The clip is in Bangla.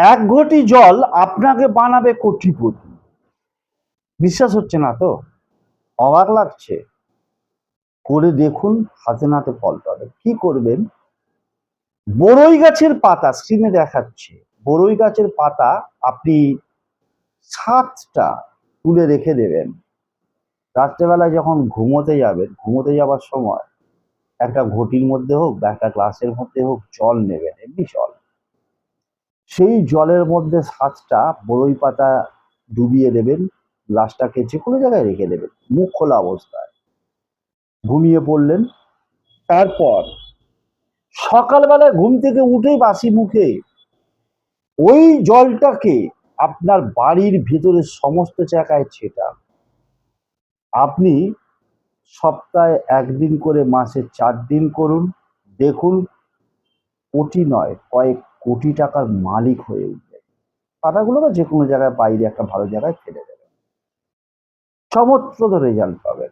এক ঘটি জল আপনাকে বানাবে কোটিপতি। বিশ্বাস হচ্ছে না তো? অবাক লাগছে? করে দেখুন, হাতে নাতে ফল পাবে। কি করবেন? বড়ই গাছের পাতা, স্ক্রিনে দেখাচ্ছে, বড়ই গাছের পাতা আপনি 7টা তুলে রেখে দেবেন। রাত্রেবেলায় যখন ঘুমোতে যাবার সময় একটা ঘটির মধ্যে হোক বা একটা গ্লাসের মধ্যে হোক জল নেবেন, এমনি জল। সেই জলের মধ্যে 7টা বড়ই পাতা ডুবিয়ে দেবেন, গ্লাসটাকে যে কোনো জায়গায় রেখে দেবেন, মুখ খোলা অবস্থায়। ঘুমিয়ে পড়লেন। তারপর সকালবেলায় ঘুম থেকে উঠেই বাসি মুখে ওই জলটাকে আপনার বাড়ির ভেতরে সমস্ত জায়গায় ছেটান। আপনি সপ্তাহে 1 দিন করে মাসে 4 দিন করুন। দেখুন, কোটি নয়, কয়েক কোটি টাকার মালিক হয়ে উঠবেন। পাতাগুলোকে যে কোনো জায়গায় বাইরে একটা ভালো জায়গায় ফেলে দেবেন, চমৎপ্রদ রেজাল্ট পাবেন।